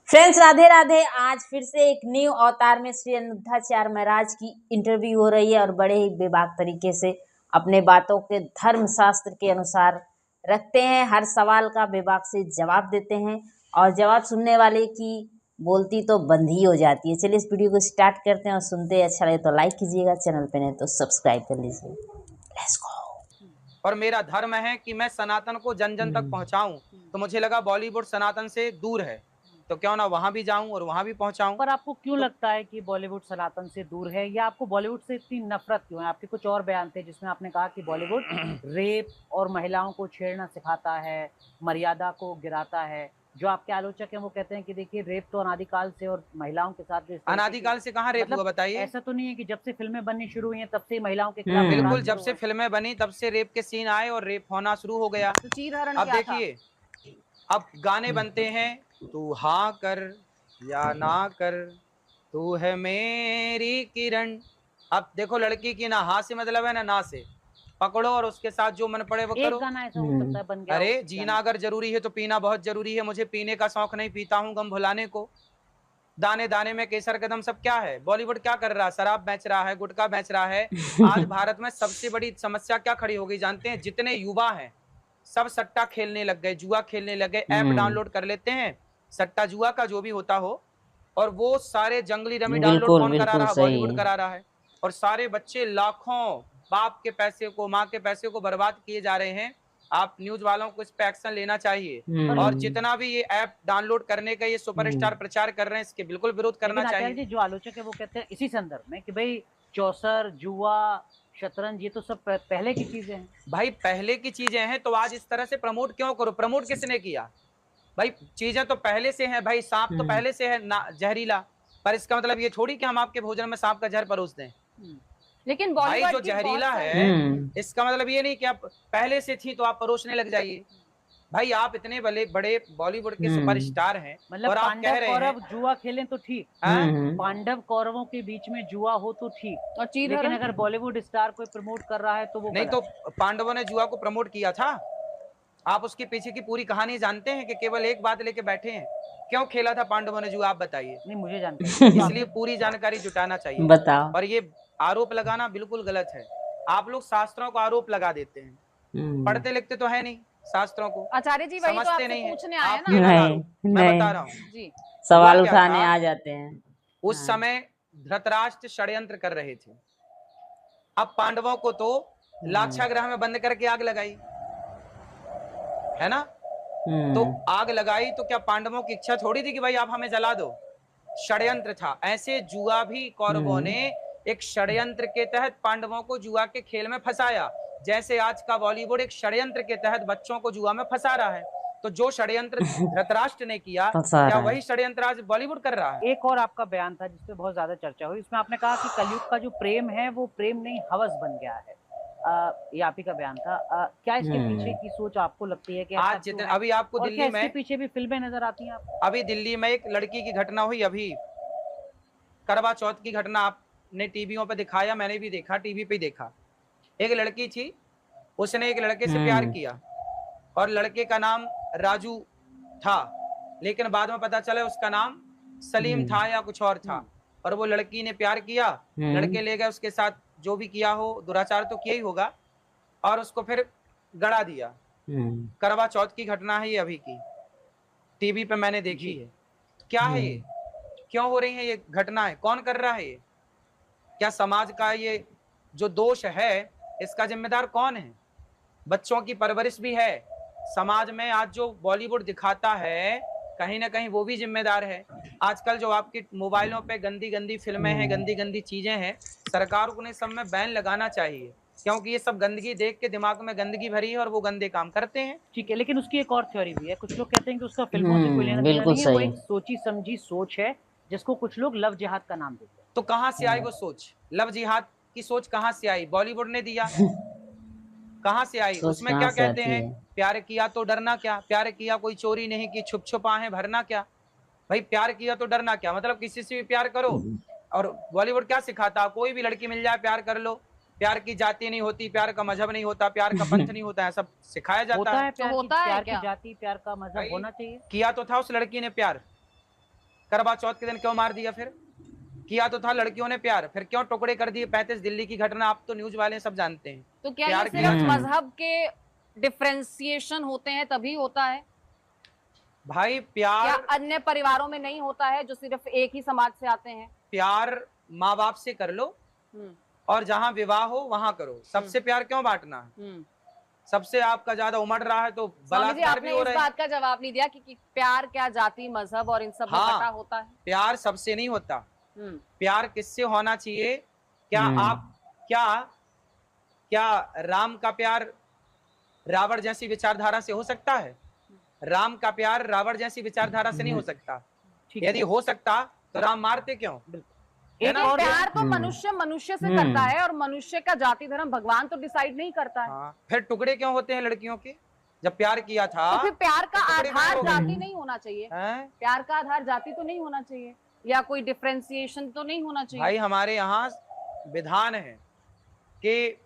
Friends, Radhe Radhe. आज फिर से एक न्यू अवतार में श्री अनिरुद्धाचार्य महाराज की इंटरव्यू हो रही है और बड़े ही बेबाक तरीके से अपने बातों के धर्म शास्त्र के अनुसार रखते हैं। हर सवाल का बेबाक से जवाब देते हैं और जवाब सुनने वाले की बोलती तो बंद ही हो जाती है। चलिए इस वीडियो को स्टार्ट करते हैं और सुनते हैं। अच्छा लगे तो लाइक कीजिएगा, चैनल पे नहीं तो सब्सक्राइब कर लीजिए। Let's go. और मेरा धर्म है कि मैं सनातन को जन जन तक पहुंचाऊं, तो मुझे लगा बॉलीवुड सनातन से दूर है, तो क्यों ना वहां भी जाऊं और वहां भी पहुंचाऊं। पर आपको क्यों लगता है कि बॉलीवुड सनातन से दूर है, या आपको बॉलीवुड से इतनी नफरत क्यों है? आपके कुछ और बयान थे जिसमें आपने कहा कि बॉलीवुड रेप और महिलाओं को छेड़ना सिखाता है, मर्यादा को गिराता है। जो आपके आलोचक हैं वो कहते हैं कि देखिए, रेप तो अनादिकाल से और महिलाओं के साथ जो अनादिकाल से कहाँ रेप हुआ बताइए? ऐसा तो नहीं है कि जब से फिल्में बननी शुरू हुई हैं तब से महिलाओं के खिलाफ बिल्कुल, जब से फिल्में बनी तब से रेप के सीन आए और रेप होना शुरू हो गया। तो चीरहरण अब देखिए, अब गाने बनते हैं, तू हाँ कर या ना कर, तू है मेरी किरण। अब देखो, लड़की की ना हाँ से मतलब है ना से, पकड़ो और उसके साथ जो मन पड़े वो करो। गाना ऐसा हो सकता है बन गया। अरे जीना अगर जरूरी है तो पीना बहुत जरूरी है। मुझे पीने का शौक नहीं, पीता हूँ गम भुलाने को। दाने दाने में केसर कदम, सब क्या है? बॉलीवुड क्या कर रहा है? शराब बेच रहा है, गुटखा बेच रहा है। आज भारत में सबसे बड़ी समस्या क्या खड़ी हो गई जानते हैं? जितने युवा हैं सब सट्टा खेलने लग गए, जुआ खेलने लग गए। ऐप डाउनलोड कर लेते हैं, सट्टा जुआ का जो भी होता हो, और वो सारे जंगली रमी डाउनलोड कौन करा रहा है? बॉलीवुड करा रहा है। और सारे बच्चे लाखों बाप के पैसे को, माँ के पैसे को बर्बाद किए जा रहे हैं। आप न्यूज वालों को इस पे एक्शन लेना चाहिए। और जितना भी ये ऐप डाउनलोड करने का ये सुपरस्टार प्रचार कर रहे हैं, इसके बिल्कुल विरोध करना चाहिए। जी, जो आलोचक है वो कहते हैं इसी संदर्भ में कि भाई चौसर, जुआ, शतरंज, ये तो सब पहले की चीजें हैं। भाई पहले की चीजें हैं तो आज इस तरह से प्रमोट क्यों करो? प्रमोट किसने किया भाई? चीजें तो पहले से हैं भाई। सांप तो पहले से है ना जहरीला, पर इसका मतलब ये थोड़ी कि हम आपके भोजन में सांप का जहर परोस दें। लेकिन भाई जो जहरीला है इसका मतलब ये नहीं कि आप पहले से थी तो आप परोसने लग जाइए। भाई आप इतने बड़े बॉलीवुड के सुपरस्टार हैं, मतलब और आप कह रहे हैं जुआ खेलें तो ठीक, पांडव कौरवों के बीच में जुआ हो तो ठीक, और लेकिन अगर बॉलीवुड स्टार कोई प्रमोट कर रहा है तो वो नहीं। तो पांडवों ने जुआ को प्रमोट किया था। आप उसके पीछे की पूरी कहानी जानते हैं कि केवल एक बात लेके बैठे हैं? क्यों खेला था पांडवों ने जुआ, आप बताइए। नहीं, मुझे जानकारी इसलिए पूरी जानकारी जुटाना चाहिए। बताओ। और ये आरोप लगाना बिल्कुल गलत है। आप लोग शास्त्रों को आरोप लगा देते हैं, पढ़ते लिखते तो है नहीं शास्त्रों को। आचार्य जी, वही तो आपसे नहीं पूछने आए ना। मैं बता रहा हूँ जी, सवाल उठाने आ जाते हैं। उस समय धृतराष्ट्र षड्यंत्र कर रहे थे। अब पांडवों को तो लाक्षागृह में बंद करके आग लगाई है ना। तो आग लगाई तो क्या पांडवों की इच्छा थोड़ी थी कि भाई आप हमें जला दो? षड्यंत्र था। ऐसे जुआ भी कौरवों ने एक षड्यंत्र के तहत पांडवों को जुआ के खेल में फंसाया, जैसे आज का बॉलीवुड एक षड्यंत्र के तहत बच्चों को जुआ में फंसा रहा है। तो जो षड्यंत्र धृतराष्ट्र ने किया, क्या वही षड्यंत्र आज बॉलीवुड कर रहा है? एक और आपका बयान था जिसपे बहुत ज्यादा चर्चा हुई, इसमें आपने कहा कि कलयुग का जो प्रेम है वो प्रेम नहीं हवस बन गया है। ये आप ही का बयान था। क्या इसके पीछे की सोच आपको लगती है कि आज जितने अभी आपको दिल्ली में पीछे भी फिल्में नजर आती हैं आपको? अभी दिल्ली में एक लड़की की घटना हुई, अभी करवा चौथ की घटना आपने टीवियों पे दिखाया, मैंने भी देखा, टीवी पे देखा। एक लड़की थी, उसने एक लड़के से प्यार किया और लड़के का नाम राजू था, लेकिन बाद में पता चला उसका नाम सलीम था या कुछ और था। और वो लड़की ने प्यार किया, लड़के ले गए उसके साथ, जो भी किया हो, दुराचार तो किया ही होगा, और उसको फिर गड़ा दिया। करवा चौथ की घटना है ये, अभी की टीवी पे मैंने देखी है। क्या है ये? क्यों हो रही है ये घटनाएं? कौन कर रहा है ये? क्या समाज का ये जो दोष है इसका जिम्मेदार कौन है? बच्चों की परवरिश भी है। समाज में आज जो बॉलीवुड दिखाता है कहीं ना कहीं वो भी जिम्मेदार है। आजकल जो आपके मोबाइलों पे गंदी गंदी फिल्में हैं, गंदी गंदी चीजें हैं, सरकार को ने सब में बैन लगाना चाहिए, क्योंकि ये सब गंदगी देख के दिमाग में गंदगी भरी है और वो गंदे काम करते हैं। ठीक है, लेकिन उसकी एक और थ्योरी भी है। कुछ लोग कहते हैं कि उसका फिल्मों से कोई लेना देना नहीं है, वो एक सोची समझी सोच है जिसको कुछ लोग लव जिहाद का नाम देते हैं। तो कहां से आई वो सोच? लव जिहाद की सोच कहां से आई? बॉलीवुड ने दिया? कहां से आई? उसमें क्या कहते हैं? प्यार किया तो डरना क्या? प्यार किया कोई चोरी नहीं की, छुप छुप आहें भरना क्या? भाई प्यार किया तो डरना क्या? मतलब किसी से भी प्यार करो। और बॉलीवुड क्या सिखाता? कोई भी लड़की मिल जाए प्यार कर लो, प्यार की जाति नहीं होती, प्यार का मजहब नहीं होता, प्यार का पंथ नहीं होता है, सब सिखाया जाता है। प्यार की जाति, प्यार का मजहब होना चाहिए। किया तो था उस लड़की ने प्यार, करवा चौथ के दिन क्यों मार दिया? फिर किया तो था लड़कियों ने प्यार, फिर क्यों टुकड़े कर दिए? 35 दिल्ली की घटना आप तो न्यूज वाले सब जानते हैं। तो क्या प्यार ये किया सिर्फ था। मजहब के डिफरेंशिएशन होते हैं तभी होता है? भाई क्या प्यार, अन्य परिवारों में नहीं होता है जो सिर्फ एक ही समाज से आते हैं? प्यार माँ बाप से कर लो हम्म, और जहां विवाह हो वहां करो। सबसे प्यार क्यों बांटना है? हम्म। सबसे आपका ज्यादा उमड़ रहा है तो स्वामी जी, बलात्कार भी आपने हो इस रहे हैं। बात का जवाब नहीं दिया कि प्यार क्या जाति मजहब और इन सब में हाँ। बटा होता है? प्यार सबसे नहीं होता। हम्म, प्यार किससे होना चाहिए? क्या हम्म। आप क्या राम का प्यार रावण जैसी विचारधारा से हो सकता है? राम का प्यार रावण जैसी विचारधारा से नहीं हो सकता। ठीक यदि है। हो सकता तो राम मारते क्यों? है एक ना? लेकिन और प्यार तो हम्म। मनुष्य मनुष्य से करता है और मनुष्य का जाति धर्म भगवान तो डिसाइड नहीं करता है। हाँ, फिर टुकड़े क्यों होते हैं लड़कियों के? जब प्यार किया था तो फिर प्यार का तो टुकड़े क्यों आधार हो गए? जाति नहीं होना चाहिए? हैं? प्यार का आधार जाति तो नहीं होना चाहिए या कोई डिफरेंशिएशन तो नहीं होना चाहिए? भाई हमारे यहाँ विधान है कि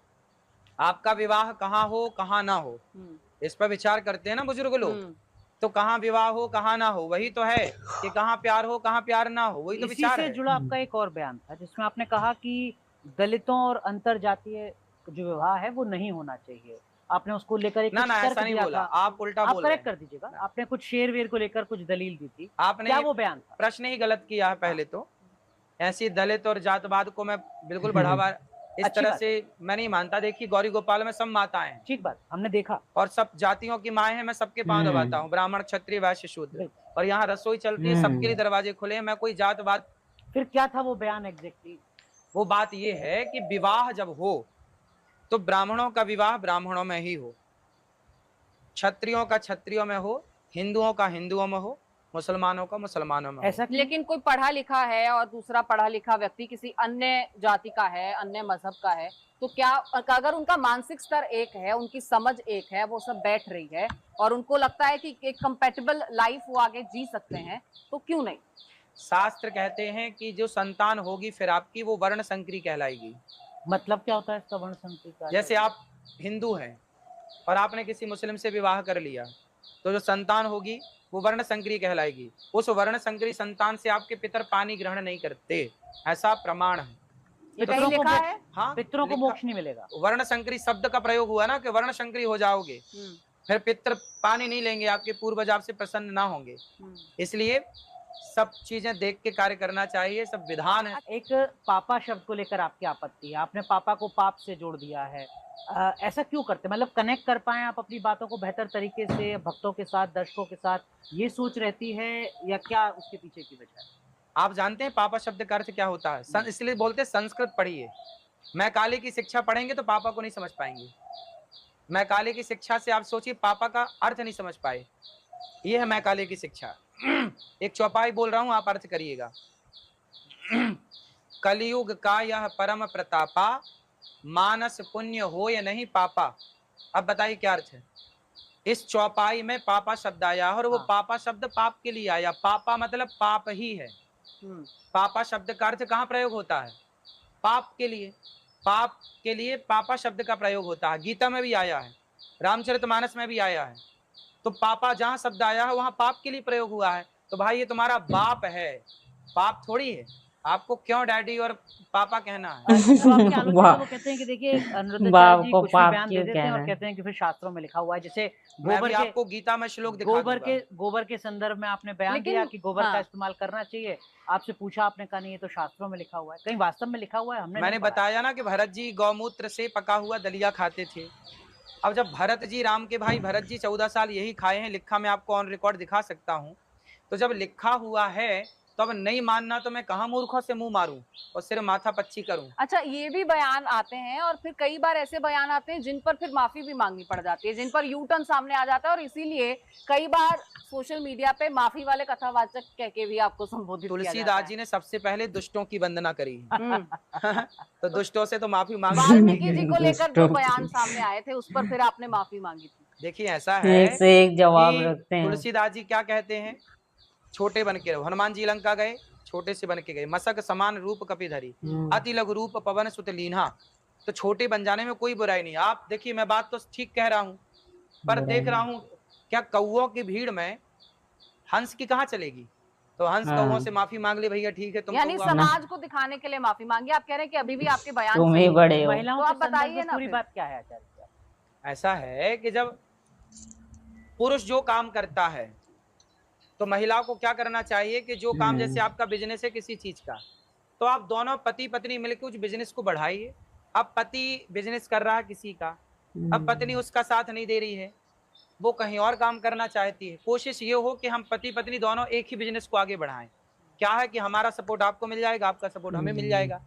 आपका विवाह कहाँ हो कहाँ ना हो, हम्म, इस पर विचार करते हैं ना बुजुर्ग लोग। हम्म। तो कहाँ विवाह हो कहाँ ना हो, वही तो है कि कहाँ प्यार हो कहाँ प्यार ना हो, वही तो इसी विचार से है। जुड़ा आपका एक और बयान था जिसमें आपने कहा कि दलितों और अंतर जातीय जो विवाह है वो नहीं होना चाहिए। आपने उसको लेकर एक ना कुछ ना तर्क ऐसा नहीं दिया बोला, था। आप उल्टा आप बोल रहे करेक्ट हैं। कर दीजिएगा। आपने कुछ शेर वेर को लेकर कुछ दलील दी थी। आपने क्या वो बयान था? प्रश्न ही गलत किया है। पहले तो ऐसी दलित और जातवाद को मैं बिल्कुल बढ़ावा इस अच्छी तरह बात से मैं नहीं मानता। देखिए गौरी गोपाल में सब माताएं हैं ठीक बात, हमने देखा। और सब जातियों की माएं हैं। मैं सबके पांव दबाता हूँ, ब्राह्मण क्षत्रिय वैश्य शूद्र, बिल्कुल। और यहाँ रसोई चलती है, सबके लिए दरवाजे खुले हैं। मैं कोई जातवाद, फिर क्या था वो बयान एग्जैक्टली? वो बात ये है कि विवाह जब हो तो ब्राह्मणों का विवाह ब्राह्मणों में ही हो, क्षत्रियों का क्षत्रियों में हो, हिंदुओं का हिंदुओं में हो, मुसलमानों का मुसलमानों में हो। ऐसा क्यों? लेकिन कोई पढ़ा लिखा है और दूसरा पढ़ा लिखा व्यक्ति किसी अन्य जाति का है, अन्य मजहब का है, तो क्या अगर उनका मानसिक स्तर एक है, उनकी समझ एक है, वो सब बैठ रही है और उनको लगता है कि एक कंपैटिबल लाइफ वो आगे जी सकते हैं, तो क्यों नहीं? शास्त्र कहते हैं कि जो संतान होगी फिर आपकी, वो वर्ण संकरी कहलाएगी। मतलब क्या होता है इसका वर्ण संकरी का? जैसे आप हिंदू हैं और आपने किसी मुस्लिम से विवाह कर लिया तो जो संतान होगी वो वर्ण संकरी कहलाएगी। उस वर्ण संकरी संतान से आपके पितर पानी ग्रहण नहीं करते, ऐसा प्रमाण है। ये कहीं पितरों को लिखा है? हाँ, पितरों को लिखा- मोक्ष नहीं मिलेगा। वर्ण संकरी शब्द का प्रयोग हुआ ना कि वर्ण संकरी हो जाओगे, फिर पितर पानी नहीं लेंगे, आपके पूर्वज आपसे प्रसन्न ना होंगे। इसलिए सब चीजें देख के कार्य करना चाहिए, सब विधान है। एक पापा शब्द को लेकर आपकी आपत्ति है, आपने पापा को पाप से जोड़ दिया है। ऐसा क्यों करते? मतलब कनेक्ट कर पाए आप अपनी बातों को बेहतर तरीके से भक्तों के साथ, दर्शकों के साथ, ये सोच रहती है या क्या उसके पीछे की वजह है? आप जानते हैं पापा शब्द का अर्थ क्या होता है? इसलिए बोलते हैं संस्कृत पढ़िए। मैं काली की शिक्षा पढ़ेंगे तो पापा को नहीं समझ पाएंगे। मैं काली की शिक्षा से आप सोचिए पापा का अर्थ नहीं समझ पाए, ये है मैं काली की शिक्षा। एक चौपाई बोल रहा हूं, आप अर्थ करिएगा। कलयुग का यह परम प्रतापा, मानस पुण्य हो या नहीं पापा। अब बताइए क्या अर्थ है? इस चौपाई में पापा शब्द आया और वो पापा शब्द पाप के लिए आया। पापा मतलब पाप ही है। पापा शब्द का अर्थ कहाँ प्रयोग होता है? पाप के लिए। पाप के लिए पापा शब्द का प्रयोग होता है। गीता में भी आया है, रामचरितमानस में भी आया है। तो पापा जहाँ शब्द आया है वहां पाप के लिए प्रयोग हुआ है। तो भाई ये तुम्हारा बाप है, पाप थोड़ी है। आपको क्यों डैडी और पापा कहना है? जो आपकी आलोचना है वो कहते हैं कि देखिए अनिरुद्धाचार्य जी कुछ भी बयान दे देते हैं और कहते हैं कि फिर शास्त्रों में लिखा हुआ है। जैसे गोबर के, आपको गीता में श्लोक दिखा दूंगा। गोबर के संदर्भ में आपने बयान दिया कि गोबर का इस्तेमाल करना चाहिए। आपसे पूछा, आपने कहा नहीं ये तो शास्त्रों में लिखा हुआ है। कहीं वास्तव में लिखा हुआ है? मैंने बताया ना कि भरत जी गौमूत्र से पका हुआ दलिया खाते थे। अब जब भरत जी, राम के भाई भरत जी 14 साल यही खाए हैं, लिखा मैं आपको ऑन रिकॉर्ड दिखा सकता हूँ। तो जब लिखा हुआ है तो अब नहीं मानना तो मैं कहाँ मूर्खों से मुंह मारूं और सिर्फ माथा पच्ची करूं। अच्छा, ये भी बयान आते हैं और फिर कई बार ऐसे बयान आते हैं जिन पर फिर माफी भी मांगनी पड़ जाती है, जिन पर यू टर्न सामने आ जाता है और इसीलिए कई बार सोशल मीडिया पे माफी वाले कथावाचक कह के भी आपको संबोधित किया जाता है। तुलसीदास जी ने सबसे पहले दुष्टों की वंदना करी। तो दुष्टों से तो माफी मांग। वाल्मीकि जी को लेकर जो बयान सामने आए थे उस पर फिर आपने माफी मांगी थी। देखिए ऐसा है, एक से एक जवाब रखते हैं। तुलसीदास जी क्या कहते हैं? छोटे बन के रहो। हनुमान जी लंका गए, छोटे से बन के गए। मसक समान रूप कपिधरी, अति लघु रूप पवन सुत लीन्हा। तो छोटे बन जाने में कोई बुराई नहीं। आप देखिए, मैं बात तो ठीक कह रहा हूं, पर देख रहा हूं क्या कौओं की भीड़ में हंस की कहाँ चलेगी? तो हंस हाँ। कौओं से माफी मांग ले भैया, ठीक है तुम यानी कौआ। समाज को दिखाने के लिए माफी मांगी। आप कह रहे हैं कि अभी भी आपके बयान तुम सही ही है। बड़े हो। महिलाओं तो के आप संदर्भ बताइए में ना पूरी फिर। बात क्या है आचार्य साहब? ऐसा है कि जब पुरुष जो काम करता है तो महिला को क्या करना चाहिए कि जो काम, जैसे आपका बिजनेस है किसी चीज का, तो आप दोनों पति पत्नी मिलकर उस बिजनेस को बढ़ाइए। अब पति बिजनेस कर रहा है किसी का, अब पत्नी उसका साथ नहीं दे रही है, वो कहीं और काम करना चाहती है। कोशिश ये हो कि हम पति पत्नी दोनों एक ही बिजनेस को आगे बढ़ाएं। क्या है कि हमारा सपोर्ट आपको मिल जाएगा, आपका सपोर्ट हमें मिल जाएगा।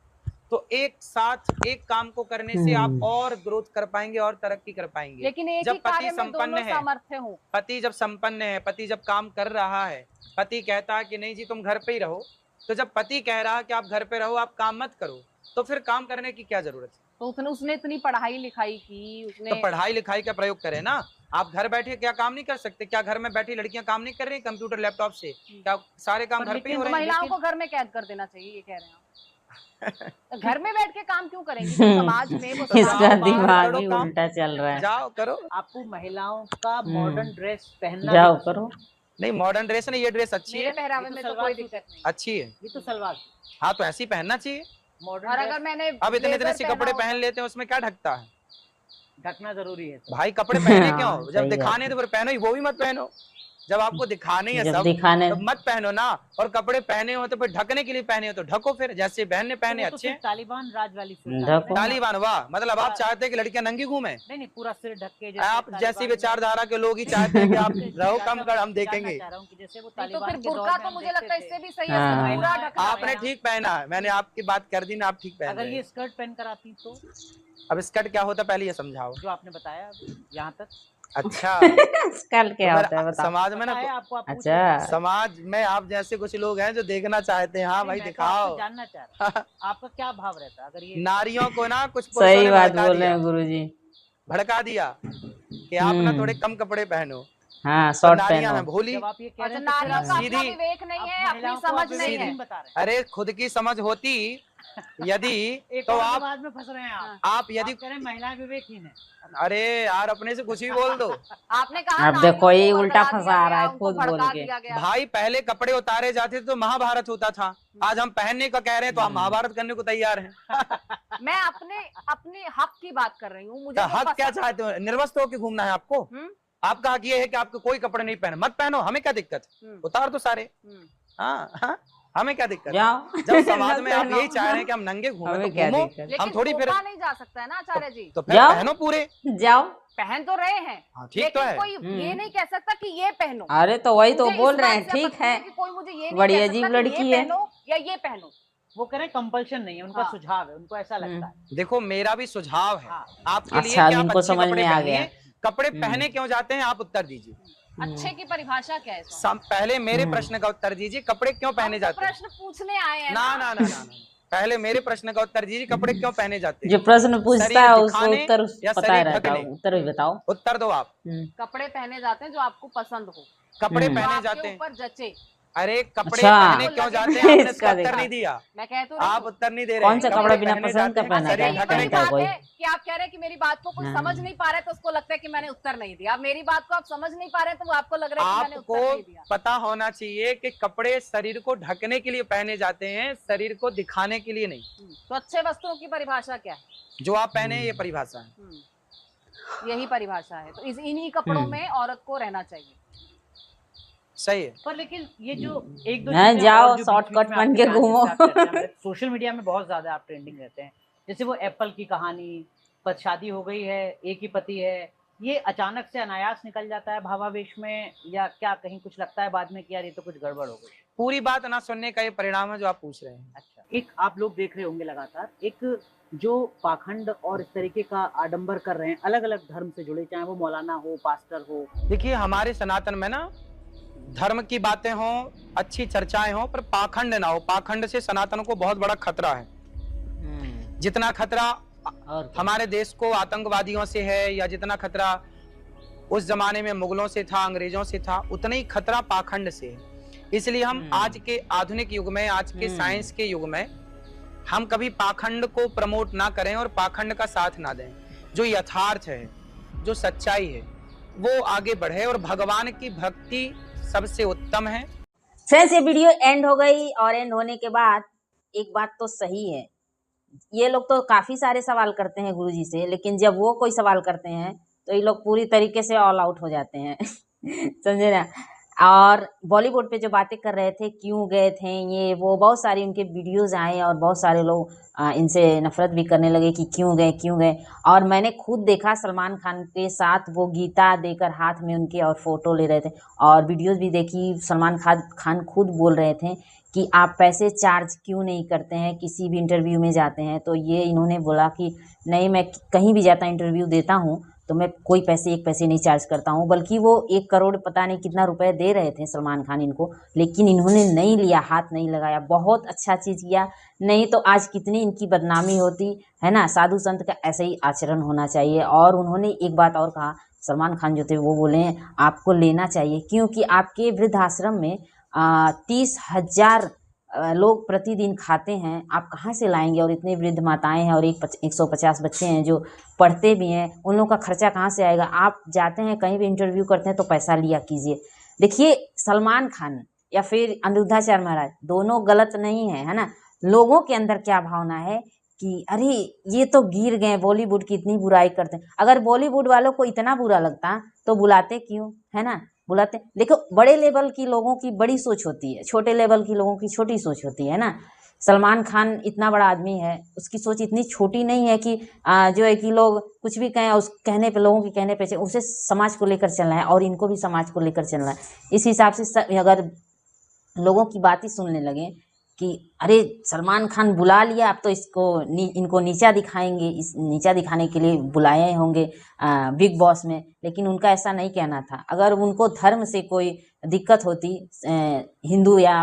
तो एक साथ एक काम को करने से आप और ग्रोथ कर पाएंगे और तरक्की कर पाएंगे। लेकिन एक ही जब पति कार्य में संपन्न दोनों है, सामर्थ्य हो। पति जब संपन्न है, पति जब काम कर रहा है, पति कहता है कि नहीं जी तुम घर पे ही रहो, तो जब पति कह रहा है कि आप घर पे रहो, आप काम मत करो, तो फिर काम करने की क्या जरूरत है? तो उसने इतनी पढ़ाई लिखाई की, तो उसने पढ़ाई लिखाई का प्रयोग करें ना। आप घर बैठे क्या काम नहीं कर सकते? क्या घर में बैठी लड़कियां काम नहीं कर रही कंप्यूटर लैपटॉप से? क्या सारे काम घर पे ही हो तो रहे हैं? महिलाओं को घर में कैद कर देना चाहिए, ये कह रहे हैं आप। घर में बैठ के काम क्यों करेंगी? तो समाज में वो समाज इसका बाहर दिमाग करो ही काम। उल्टा चल रहा है। जाओ करो। आपको महिलाओं का मॉडर्न ड्रेस पहनना जाओ भी- करो। नहीं मॉडर्न ड्रेस नहीं, ये ड्रेस अच्छी मेरे है, पहरावे ये तो में तो सलवार कोई सूट दिक्कत नहीं। अच्छी है। ये तो सलवार हाँ तो ऐसी पहनना चाहिए। मॉडर्न और ड्रेस अगर मैंने अब इतने ब्लेजर से पहना कपड़े होता- पहन लेते हैं, उसमें क्या ढकता है ढकना जरूरी है। भाई? कपड़े पहने हाँ, क्यों? सही जब बात दिखाने है। तो फिर पहनो ही, वो भी मत पहनो। जब आपको दिखाने ही है जब सब, दिखाने तो मत पहनो ना। और कपड़े पहने हो तो फिर ढकने के लिए पहने हो तो ढको, फिर जैसे बहन ने पहने वो तो अच्छे फिर तालिबान राज वाली सोच ढको। आ गई ना। तालिबान। वाह, मतलब आप चाहते हैं कि लड़कियां नंगी घूमे? नहीं पूरा सिर ढक के आप तालिबान जैसी में- विचारधारा के लोग ही चाहते हैं कि आप जैसे रहो जानना- कम कर, हम जानना देखेंगे। चाह रहा हूं कि जैसे वो नहीं तो तालिबान फिर के दौर बुर्का में तो हम मुझे देखते लगता है थे। इससे भी सही है, हाँ। इसको पूरा ढकना आपने पड़ेगा। ठीक पहना है, मैंने आपकी बात कर दी ना, आप ठीक पहन अगर रहे ये हैं। स्कर्ट पहन कर आती तो अब स्कर्ट क्या होता पहले ये समझाओ। जो आपने बताया यहाँ तक अच्छा कल क्या तो होता है बताओ। समाज में पता ना, है आपको, आप पूछ अच्छा। रहे हैं। समाज में आप जैसे कुछ लोग हैं जो देखना चाहते हैं, हाँ नहीं, भाई मैं तो दिखाओ। आपसे जानना चाह रहा हूं, आपका क्या भाव रहता है अगर ये नारियों को ना कुछ पुरुषों सही ने बात भड़का बोल रहे दिया, हैं गुरुजी। भड़का दिया कि आप ना थोड़े कम कपड़े पहनो, हाँ तो शॉर्ट नारियां पहनो। हैं भोली। जब आप ये कह रहे अच्छा, हैं तो फिर नारियों आप का अपना सीधी- विवेक नहीं है, आप अपनी महिलाओं को समझ आप नहीं विवेकहीन है। बता रहे हैं। अरे खुद की समझ होती यदि एक तो और आप विवाद में फंस रहे हैं आप। आप यदि आप कह रहे हैं महिलाएं विवेकहीन है। अरे यार अपने से कुछ भी बोल दो। आपने कहा अब नारियों देखो ये को उल्टा भड़का फंसा दिया रहा है गया, उनको खुद बोल भड़का के। दिया गया। भाई पहले कपड़े उतारे जाते थे तो महाभारत होता था, आज हम पहनने का कह रहे हैं तो हम महाभारत करने को तैयार हैं। मैं अपने हक की बात कर रही हूँ, मुझे तो वो हक क्या पसंद- चाहते हो? निर्वस्त्र होकर घूमना है आपको? आपका हक ये है कि आपको कोई कपड़े नहीं पहने, मत पहनो, हमें क्या दिक्कत? उतार दो सारे। हाँ हाँ, हमें क्या दिक्कत? जाओ। जब समाज में आप पहनो। यही चाह रहे हैं कि हम नंगे घूमे हमें तो क्या घूमो, दिक्कत? लेकिन हम थोड़ी फिर थोपा नहीं जा सकता है ना आचार्य जी। तो फिर जाओ। पहनो पूरे। जाओ। पहन तो रहे हैं, हाँ ठीक लेकिन तो है। कोई ये नहीं कह सकता कि ये पहनो। अरे तो वही तो मुझे इस बोल रहे बात हैं, से ठीक आपत्ति है। कि कोई मुझे ये नहीं बड़ी कह अजीब सकता कि लड़की ये है। पहनो या ये पहनो। वो कह रहे हैं कंपल्शन नहीं है, उनका हाँ। सुझाव है, उनको ऐसा लगता है। देखो मेरा भी सुझाव है हाँ। आपके लिए अच्छा, कि आप इनको अच्छे समझ कपड़े में आ पहनिए। गया। कपड़े पहने क्यों जाते हैं आप उत्तर दीजिए। अच्छे की परिभाषा क्या है इसमें? पहले मेरे प्रश्न का उत्तर दीजिए, कपड़े क्यों पहने हम तो जाते हैं? प्रश्न पूछने आए हैं ना ना ना ना ना। पहले मेरे प्रश्न का उत्तर दीजिए, कपड़े क्यों पहने जाते जो हैं? प्रश्न पूछता शरीर है उसको दिखाने उत्तर या पता शरीर रहता है, ढकने? उत्तर भी बताओ। उत्तर दो आप। कपड़े पहने जाते हैं जो आपको पसंद हो, कपड़े हम्म। जो पहने आपके जाते हैं। ऊपर जचे। अरे कपड़े अच्छा। पहने क्यों जाते हैं? आपने इसका इसका उत्तर देखा। नहीं दिया। मैं कह तो रही आप हूँ। उत्तर नहीं दे रहे। कौन सा कपड़े कपड़ा बिना पहने पसंद जाते का हैं, पहना शरीर जाए? यही ढकने बड़ी पहनता है के बात लिए। कोई। है कि आप कह रहे हैं कि मेरी बात को कुछ हाँ। समझ नहीं पा रहे तो उसको लगता है कि मैंने उत्तर नहीं दिया। अब मेरी बात को आप समझ नहीं पा रहे तो वो आपको लग रहा है कि मैंने उत्तर आपको नहीं दिया। पता होना चाहिए कि कपड़े शरीर को ढकने के लिए पहने जाते हैं, शरीर को दिखाने के लिए नहीं। तो अच्छे वस्त्रों की परिभाषा क्या है? जो आप पहने ये परिभाषा है। यही परिभाषा है। तो इन्हीं कपड़ों में औरत को रहना चाहिए। सही है। पर लेकिन ये जो एक दो हाँ, चीजें जाओ, और जो शॉर्टकट बीच-बीच में बन आपके के ध्यान घूमो। जैसे आप चर्चा में- सोशल मीडिया में बहुत ज्यादा आप ट्रेंडिंग रहते हैं, जैसे वो एप्पल की कहानी, पर शादी हो गई है, एक ही पति है, ये अचानक से अनायास निकल जाता है भावावेश में, या क्या कहीं कुछ लगता है बाद में कि यार ये तो कुछ गड़बड़ हो गई? पूरी बात ना सुनने का ये परिणाम है जो आप पूछ रहे हैं। अच्छा, एक आप लोग देख रहे होंगे लगातार एक जो पाखंड और इस तरीके का आडंबर कर रहे हैं अलग अलग धर्म से जुड़े, चाहे वो मौलाना हो, पास्टर हो। देखिए हमारे सनातन में ना धर्म की बातें हों, अच्छी चर्चाएं हों, पर पाखंड ना हो। पाखंड से सनातन को बहुत बड़ा खतरा है। जितना खतरा और हमारे देश को आतंकवादियों से है, या जितना खतरा उस जमाने में मुगलों से था, अंग्रेजों से था, उतना ही खतरा पाखंड से है। इसलिए हम आज के आधुनिक युग में, आज के साइंस के युग में हम कभी पाखंड को प्रमोट ना करें और पाखंड का साथ ना दें। जो यथार्थ है, जो सच्चाई है, वो आगे बढ़े। और भगवान की भक्ति सबसे उत्तम है। फ्रेंड्स, ये वीडियो एंड हो गई और एंड होने के बाद एक बात तो सही है, ये लोग तो काफ़ी सारे सवाल करते हैं गुरुजी से, लेकिन जब वो कोई सवाल करते हैं तो ये लोग पूरी तरीके से ऑल आउट हो जाते हैं समझे ना। और बॉलीवुड पे जो बातें कर रहे थे, क्यों गए थे ये वो, बहुत सारी उनके वीडियोज़ आए और बहुत सारे लोग इनसे नफ़रत भी करने लगे कि क्यों गए क्यों गए। और मैंने खुद देखा सलमान खान के साथ वो गीता देकर हाथ में उनके और फ़ोटो ले रहे थे, और वीडियोज़ भी देखी। सलमान खान खुद बोल रहे थे कि आप पैसे चार्ज क्यों नहीं करते हैं, किसी भी इंटरव्यू में जाते हैं। तो ये इन्होंने बोला कि नहीं, मैं कहीं भी जाता इंटरव्यू देता हूँ तो मैं कोई पैसे एक पैसे नहीं चार्ज करता हूँ, बल्कि वो 1 करोड़ पता नहीं कितना रुपए दे रहे थे सलमान खान इनको, लेकिन इन्होंने नहीं लिया, हाथ नहीं लगाया। बहुत अच्छा चीज़ किया, नहीं तो आज कितनी इनकी बदनामी होती है ना। साधु संत का ऐसे ही आचरण होना चाहिए। और उन्होंने एक बात और कहा, सलमान खान जो थे वो बोले आपको लेना चाहिए, क्योंकि आपके वृद्धाश्रम में 30,000 लोग प्रतिदिन खाते हैं, आप कहाँ से लाएंगे। और इतने वृद्ध माताएं हैं और 150 बच्चे हैं जो पढ़ते भी हैं, उन लोगों का खर्चा कहाँ से आएगा। आप जाते हैं कहीं भी इंटरव्यू करते हैं तो पैसा लिया कीजिए। देखिए, सलमान खान या फिर अनिरुद्धाचार्य महाराज दोनों गलत नहीं है ना। लोगों के अंदर क्या भावना है कि अरे ये तो गिर गए, बॉलीवुड की इतनी बुराई करते हैं। अगर बॉलीवुड वालों को इतना बुरा लगता तो बुलाते क्यों, है ना। बुलाते, देखो बड़े लेवल की लोगों की बड़ी सोच होती है, छोटे लेवल की लोगों की छोटी सोच होती है ना। सलमान खान इतना बड़ा आदमी है, उसकी सोच इतनी छोटी नहीं है कि जो है कि लोग कुछ भी कहें उस कहने पे, लोगों के कहने पे उसे समाज को लेकर चलना है और इनको भी समाज को लेकर चलना है। इस हिसाब से अगर लोगों की बात ही सुनने लगे कि अरे सलमान खान बुला लिया, अब तो इनको नीचा दिखाएंगे, इस नीचा दिखाने के लिए बुलाए होंगे बिग बॉस में, लेकिन उनका ऐसा नहीं कहना था। अगर उनको धर्म से कोई दिक्कत होती, हिंदू या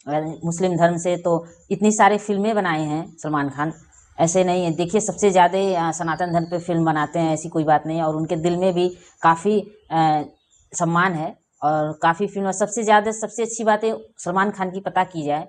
मुस्लिम धर्म से, तो इतनी सारी फिल्में बनाए हैं सलमान खान, ऐसे नहीं है। देखिए सबसे ज़्यादा सनातन धर्म पे फिल्म बनाते हैं, ऐसी कोई बात नहीं है। और उनके दिल में भी काफ़ी सम्मान है और काफ़ी फिल्म, सबसे ज़्यादा सबसे अच्छी बात है सलमान खान की पता की जाए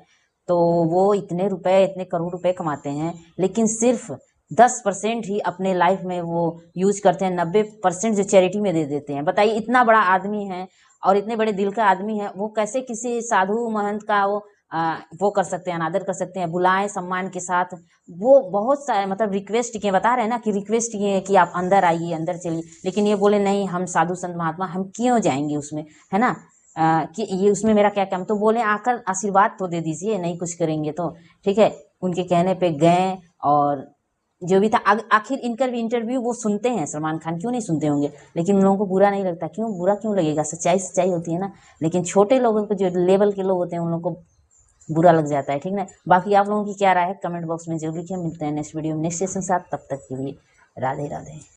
तो वो इतने करोड़ रुपए कमाते हैं, लेकिन सिर्फ 10% ही अपने लाइफ में वो यूज करते हैं, 90% जो चैरिटी में दे देते हैं। बताइए, इतना बड़ा आदमी है और इतने बड़े दिल का आदमी है, वो कैसे किसी साधु महंत का वो कर सकते हैं, अनादर कर सकते हैं। बुलाएं सम्मान के साथ, वो बहुत सारे मतलब रिक्वेस्ट किए, बता रहे हैं ना कि रिक्वेस्ट किए कि आप अंदर आइए, अंदर चलिए, लेकिन ये बोले नहीं, हम साधु संत महात्मा हम क्यों जाएंगे उसमें, है ना। कि ये उसमें मेरा क्या काम। तो बोले आकर आशीर्वाद तो दे दीजिए, नहीं कुछ करेंगे तो ठीक है। उनके कहने पे गए और जो भी था, आखिर इनका भी इंटरव्यू वो सुनते हैं, सलमान खान क्यों नहीं सुनते होंगे, लेकिन उन लोगों को बुरा नहीं लगता। क्यों बुरा क्यों लगेगा, सच्चाई होती है ना। लेकिन छोटे लोगों को, जो लेवल के लोग होते हैं, उन लोगों को बुरा लग जाता है, ठीक ना। बाकी आप लोगों की क्या राय है कमेंट बॉक्स में जरूर लिखिए। मिलते हैं नेक्स्ट वीडियो में नेक्स्ट सेशन के साथ, तब तक के लिए राधे राधे।